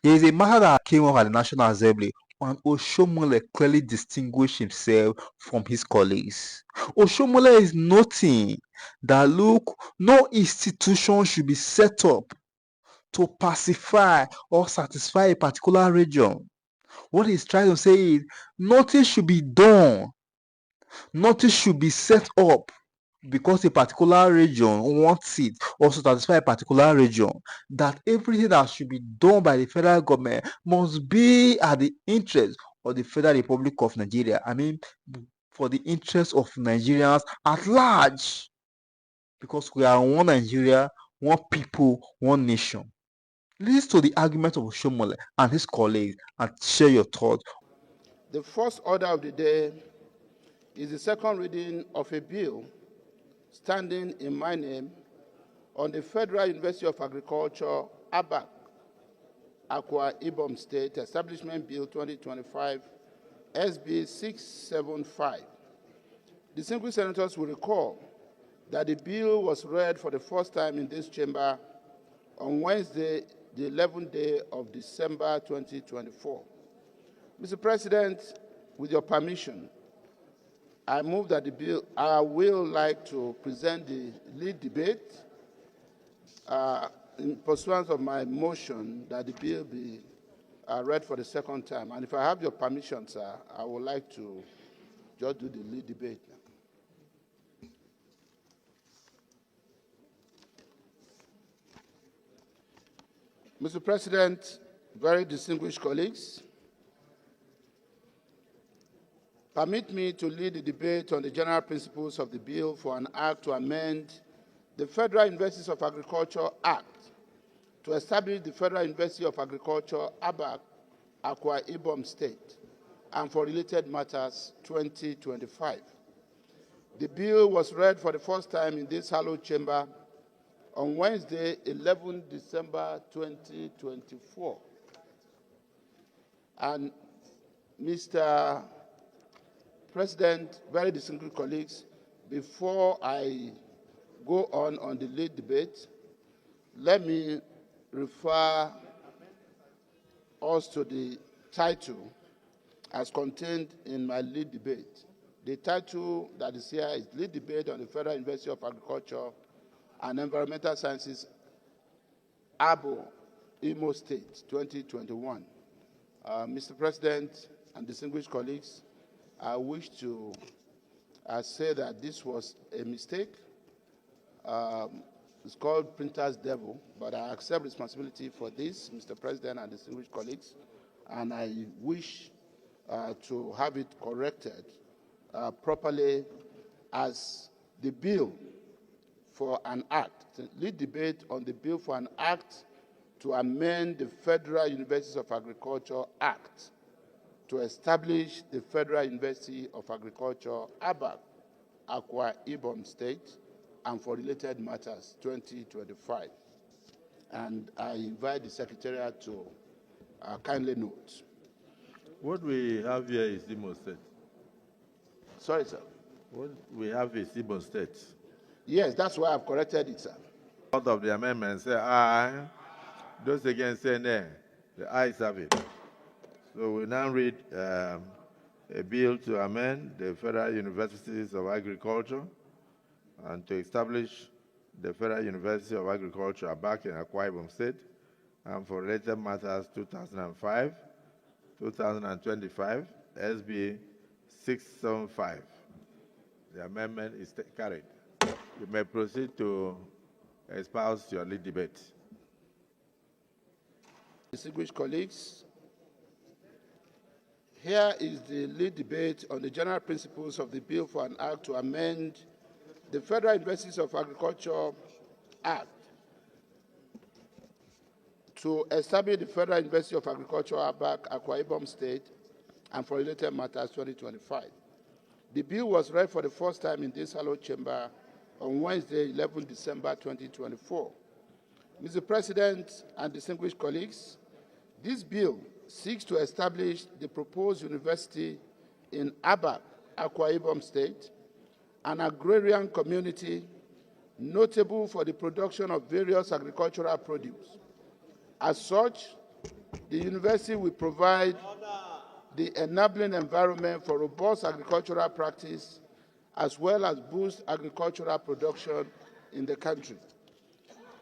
There is a matter that came up at the National Assembly, and Oshiomole clearly distinguished himself from his colleagues. Oshiomole is noting that, look, no institution should be set up to pacify or satisfy a particular region. What he's trying to say is nothing should be done, nothing should be set up because a particular region wants it or to satisfy a particular region, that everything that should be done by the federal government must be at the interest of the Federal Republic of Nigeria. I mean, for the interest of Nigerians at large, because we are one Nigeria, one people, one nation. Listen to the argument of Oshiomole and his colleagues and share your thoughts. The first order of the day is the second reading of a bill standing in my name on the Federal University of Agriculture, IPAC, Akwa Ibom State Establishment Bill 2025, SB 675. Distinguished senators will recall that the bill was read for the first time in this chamber on Wednesday, the 11th day of December 2024. Mr. President, with your permission, I move that the bill, I will like to present the lead debate in pursuance of my motion that the bill be read for the second time. And if I have your permission, sir, I would like to just do the lead debate now. Mr. President, very distinguished colleagues, permit me to lead the debate on the general principles of the bill for an act to amend the Federal Universities of Agriculture Act to establish the Federal University of Agriculture, ABAC, Akwa Ibom State, and for related matters 2025. The bill was read for the first time in this hallowed chamber on Wednesday, 11 December 2024. And Mr. President, very distinguished colleagues, before I go on the lead debate, let me refer us to the title as contained in my lead debate. The title that is here is Lead Debate on the Federal University of Agriculture and Environmental Sciences, Abo, Imo State, 2021. Mr. President and distinguished colleagues, I wish to say that this was a mistake. It's called Printer's Devil, but I accept responsibility for this, Mr. President and distinguished colleagues, and I wish to have it corrected properly as the bill for an act, lead debate on the bill for an act to amend the Federal Universities of Agriculture Act to establish the Federal University of Agriculture, ABAC, Akwa Ibom State, and for related matters, 2025. And I invite the Secretariat to kindly note. What we have here is Imo State. Sorry, sir. What we have is Imo State. Yes, that's why I've corrected it, sir. Out of the amendment, say aye. Those against say nay. The ayes have it. So we now read a bill to amend the Federal Universities of Agriculture and to establish the Federal University of Agriculture back in Akwa Ibom State and for related matters 2005, 2025, SB 675. The amendment is carried. You may proceed to espouse your lead debate. Distinguished colleagues, here is the lead debate on the general principles of the bill for an act to amend the Federal Universities of Agriculture Act to establish the Federal University of Agriculture, ABAC, Akwa Ibom State, and for related matters 2025. The bill was read for the first time in this hallowed chamber on Wednesday, 11 December 2024. Mr. President and distinguished colleagues, this bill seeks to establish the proposed university in ABAC, Akwa Ibom State, an agrarian community notable for the production of various agricultural produce. As such, The university will provide the enabling environment for robust agricultural practice as well as boost agricultural production in the country.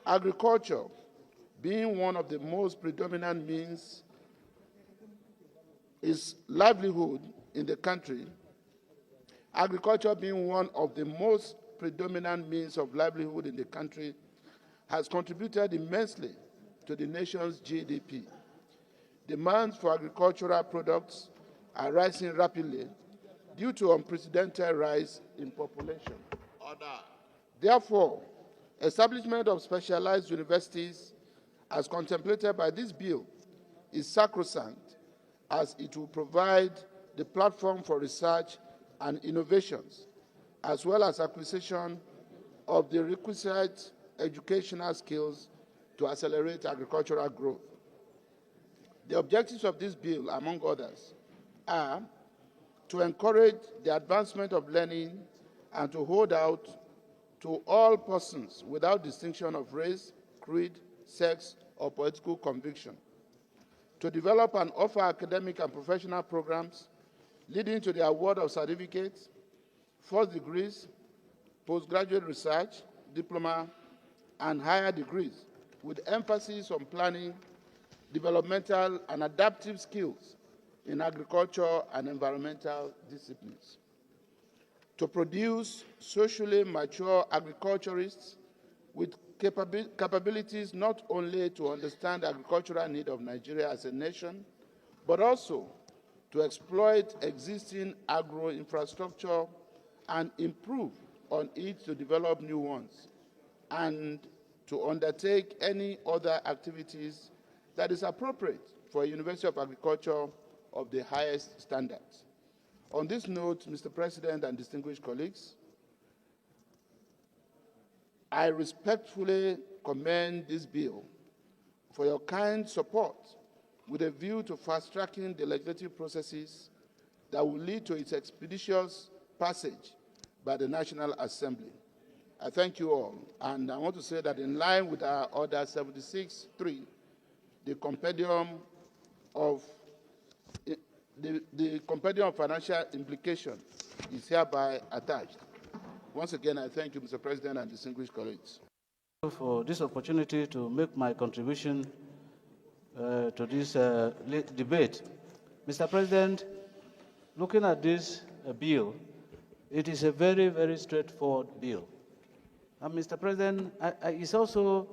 Agriculture, being one of the most predominant means is livelihood in the country, agriculture being one of the most predominant means of livelihood in the country has contributed immensely to the nation's GDP. Demands for agricultural products are rising rapidly due to unprecedented rise in population. Therefore, establishment of specialized universities as contemplated by this bill is sacrosanct, as it will provide the platform for research and innovations, as well as acquisition of the requisite educational skills to accelerate agricultural growth. The objectives of this bill, among others, are to encourage the advancement of learning and to hold out to all persons without distinction of race, creed, sex, or political conviction, to develop and offer academic and professional programs leading to the award of certificates, first degrees, postgraduate research, diploma, and higher degrees, with emphasis on planning, developmental, and adaptive skills in agriculture and environmental disciplines. To produce socially mature agriculturists with capabilities not only to understand the agricultural need of Nigeria as a nation, but also to exploit existing agro-infrastructure and improve on it to develop new ones, and to undertake any other activities that is appropriate for a University of Agriculture of the highest standards. On this note, Mr. President and distinguished colleagues, I respectfully commend this bill for your kind support with a view to fast-tracking the legislative processes that will lead to its expeditious passage by the National Assembly. I thank you all, and I want to say that in line with our Order 76.3, the compendium of financial implication is hereby attached. Once again, I thank you, Mr. President, and distinguished colleagues. For this opportunity to make my contribution to this debate. Mr. President, looking at this bill, it is a very, very straightforward bill. And Mr. President, it also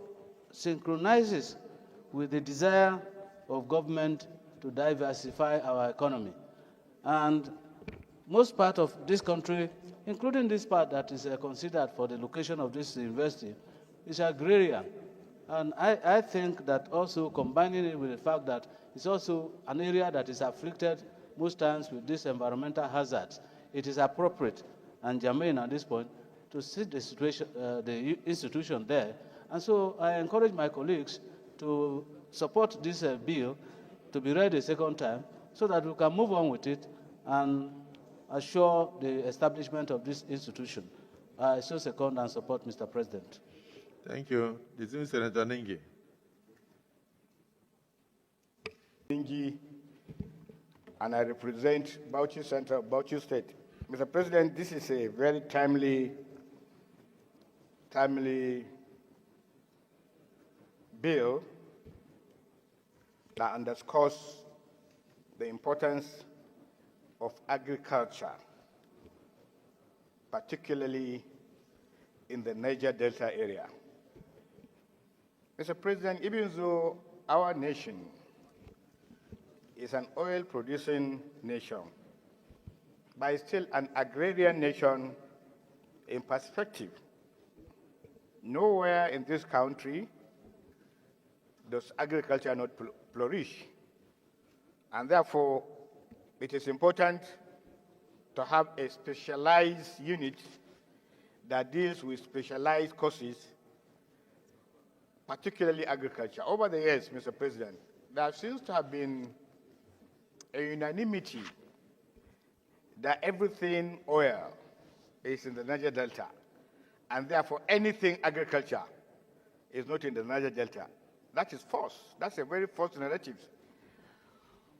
synchronizes with the desire of government to diversify our economy. And most part of this country, including this part that is considered for the location of this university, is agrarian. And I think that also combining it with the fact that it's also an area that is afflicted most times with these environmental hazards, it is appropriate and germane at this point to see the situation, the institution there. And so I encourage my colleagues to support this bill to be read a second time so that we can move on with it and assure the establishment of this institution. I so second and support, Mr. President. Thank you. Distinguished Senator Ningi. Ningi, and I represent Bauchi Central, Bauchi State. Mr. President, this is a very timely bill that underscores the importance of agriculture, particularly in the Niger Delta area. Mr. President, even though our nation is an oil-producing nation, but it's still an agrarian nation in perspective. Nowhere in this country does agriculture not flourish. And therefore, it is important to have a specialized unit that deals with specialized courses, particularly agriculture. Over the years, Mr. President, there seems to have been a unanimity that everything oil is in the Niger Delta, and therefore anything agriculture is not in the Niger Delta. That is false. That's a very false narrative.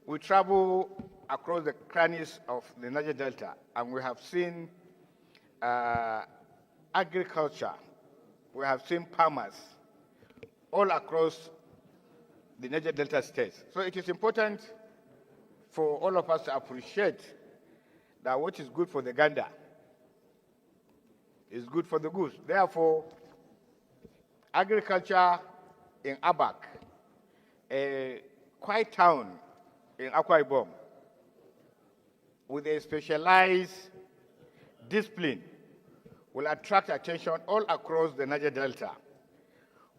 we travel across the crannies of the Niger Delta, and we have seen agriculture, we have seen farmers all across the Niger Delta states. So it is important for all of us to appreciate that what is good for the gander is good for the goose. Therefore, agriculture in IPAC, a quiet town in Akwa Ibom, with a specialized discipline, will attract attention all across the Niger Delta,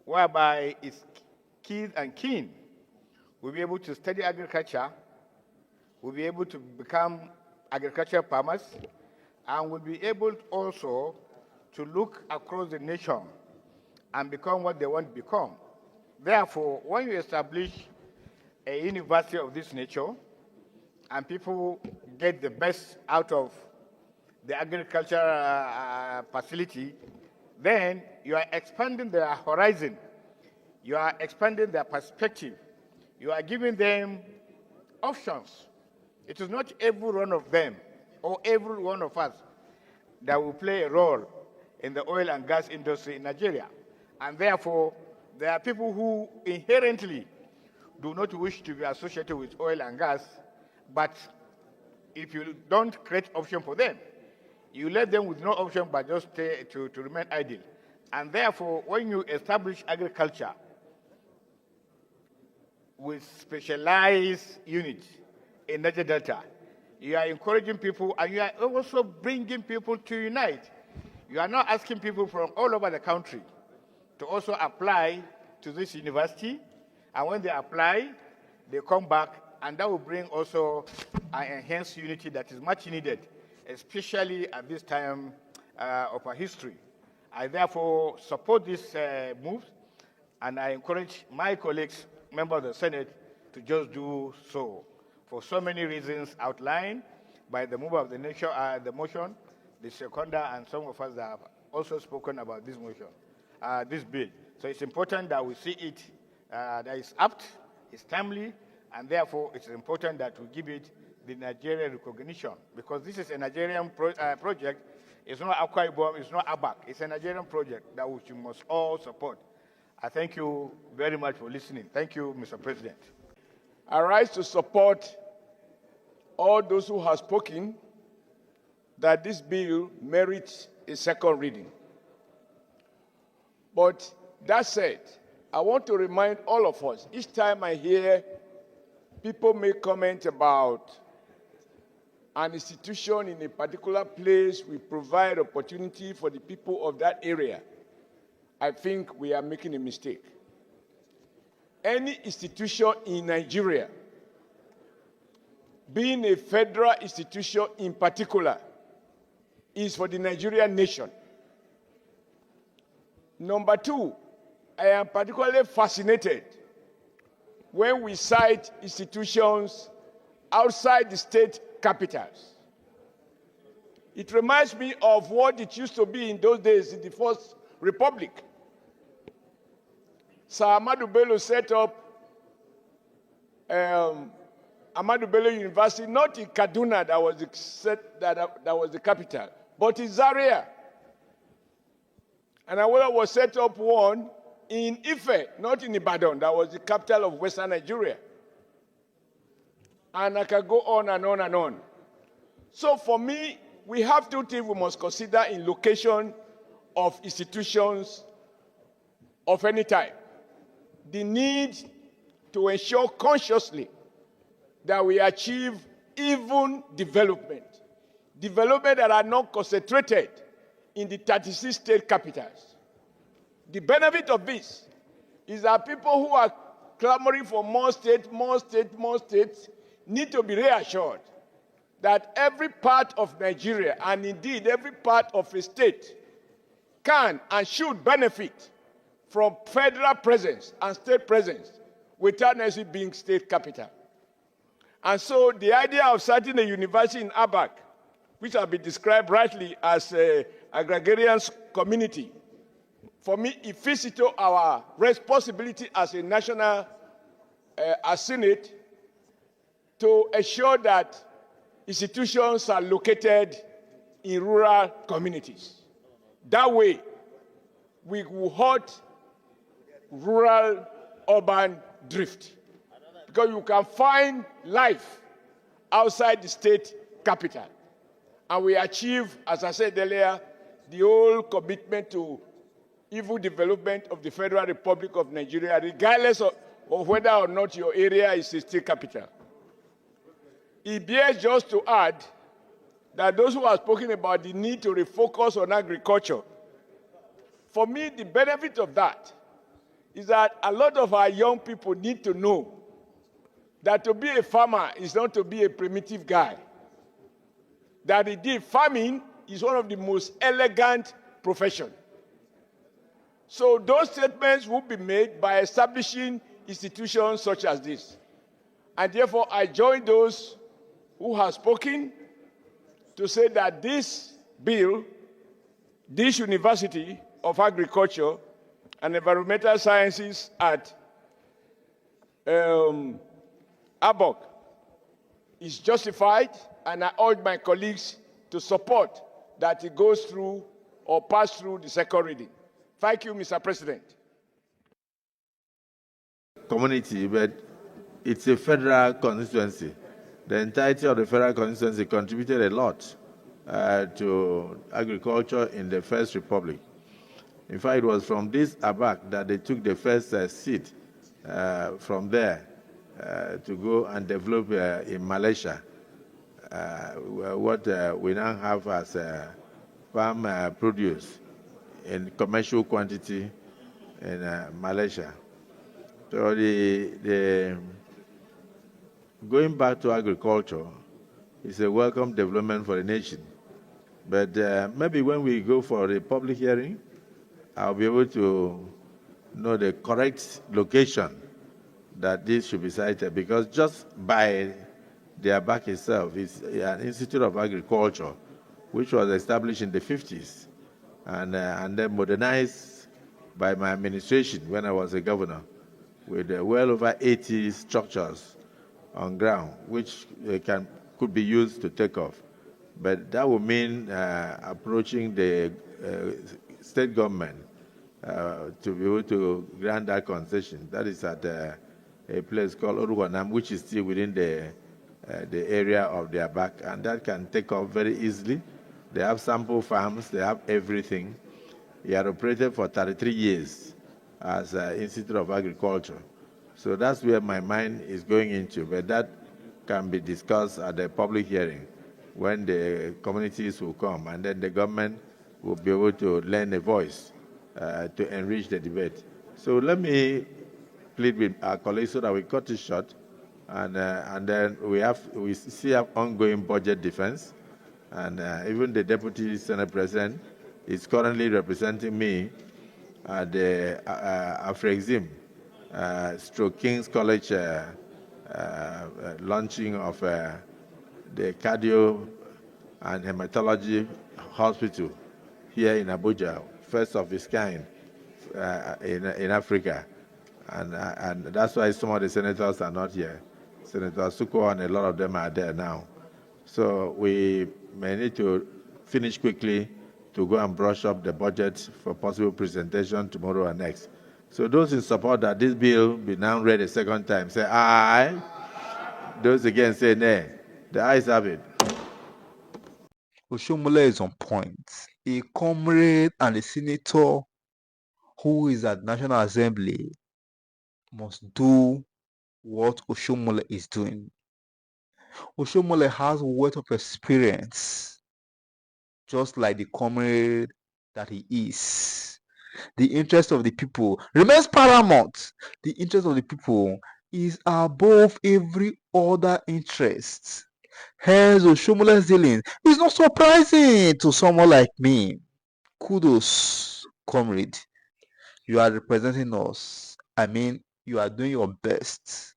whereby its kids and kin will be able to study agriculture, will be able to become agricultural farmers, and will be able also to look across the nation and become what they want to become. Therefore, when you establish a university of this nature, and people get the best out of the agricultural facility, then you are expanding their horizon, you are expanding their perspective, you are giving them options. It is not every one of them or every one of us that will play a role in the oil and gas industry in Nigeria. And therefore, there are people who inherently do not wish to be associated with oil and gas, but if you don't create option for them, you let them with no option but just to remain idle. And therefore, when you establish agriculture with specialized units in Niger Delta, you are encouraging people and you are also bringing people to unite. You are not asking people from all over the country to also apply to this university, and when they apply, they come back, and that will bring also an enhanced unity that is much needed, especially at this time of our history. I therefore support this move, and I encourage my colleagues, members of the Senate, to just do so, for so many reasons outlined by the mover of the nation, the motion, the seconder, and some of us that have also spoken about this motion, this bill. So it's important that we see it, that it's apt, it's timely, and therefore it's important that we give it the Nigerian recognition, because this is a Nigerian project. It's not Akwa Ibom, it's not IPAC. It's a Nigerian project that we must all support. I thank you very much for listening. Thank you, Mr. President. I rise to support all those who have spoken that this bill merits a second reading. But that said, I want to remind all of us, each time I hear people make comment about an institution in a particular place will provide opportunity for the people of that area, I think we are making a mistake. Any institution in Nigeria, being a federal institution in particular, is for the Nigerian nation. Number two, I am particularly fascinated when we cite institutions outside the state capitals. It reminds me of what it used to be in those days in the First Republic. Sir Ahmadu Bello set up Ahmadu Bello University, not in Kaduna, that was the capital, but in Zaria. And Awolowo was set up one in Ife, not in Ibadan, that was the capital of Western Nigeria. And I can go on and on and on. So for me, we have two things we must consider in location of institutions of any type. The need to ensure consciously that we achieve even development that are not concentrated in the 36 state capitals. The benefit of this is that people who are clamoring for more states need to be reassured that every part of Nigeria, and indeed every part of a state, can and should benefit from federal presence and state presence without necessarily being state capital. And so the idea of starting a university in IPAC, which has been described rightly as an agrarian community, for me, it fits into our responsibility as a national, as Senate, to ensure that institutions are located in rural communities. That way, we will halt rural-urban drift, because you can find life outside the state capital. And we achieve, as I said earlier, the whole commitment to evil development of the Federal Republic of Nigeria, regardless of whether or not your area is a state capital. It bears just to add that those who have spoken about the need to refocus on agriculture, for me, the benefit of that is that a lot of our young people need to know that to be a farmer is not to be a primitive guy. That indeed farming is one of the most elegant professions. So those statements will be made by establishing institutions such as this. And therefore, I join those who have spoken to say that this bill, this University of Agriculture and Environmental Sciences at ABOC is justified, and I urge my colleagues to support that it goes through or pass through the second reading. Thank you, Mr. President. Community, but it's a federal constituency. The entirety of the federal constituency contributed a lot to agriculture in the First Republic. In fact, it was from this ABAC that they took the first seat from there to go and develop in Malaysia what we now have as farm produce in commercial quantity in Malaysia. So going back to agriculture is a welcome development for the nation. But maybe when we go for the public hearing, I'll be able to know the correct location that this should be cited, because just by the ABAC itself is an Institute of Agriculture, which was established in the 50s and then modernized by my administration when I was a governor, with well over 80 structures on ground, which could be used to take off. But that would mean approaching the state government to be able to grant that concession. That is at a place called Oruwanam, which is still within the area of the ABAC, and that can take off very easily. They have sample farms, they have everything. He had operated for 33 years as an Institute of Agriculture. So that's where my mind is going into, but that can be discussed at the public hearing when the communities will come, and then the government will be able to lend a voice to enrich the debate. So let me plead with our colleagues so that we cut it short, and then we still have ongoing budget defense, and even the Deputy Senate President is currently representing me at the Afrexim stroke King's College launching of the Cardio and Hematology Hospital here in Abuja, first of its kind in Africa. And that's why some of the senators are not here. Senator Suko and a lot of them are there now. So we may need to finish quickly to go and brush up the budget for possible presentation tomorrow and next. So those in support that this bill be now read a second time, say aye. Those against say nay. The ayes have it. Oshiomole is on point. A comrade and a senator who is at National Assembly must do what Oshiomole is doing. Oshiomole has wealth of experience, just like the comrade that he is. The interest of the people remains paramount. The interest of the people is above every other interest. Hence, Oshiomole's dealing is not surprising to someone like me. Kudos, comrade. You are representing us. I mean, you are doing your best.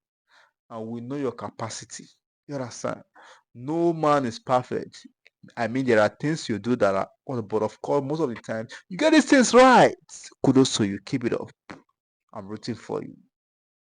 And we know your capacity. You understand? No man is perfect. I mean, there are things you do that are on, but of course, most of the time, you get these things right. Kudos to you. Keep it up. I'm rooting for you.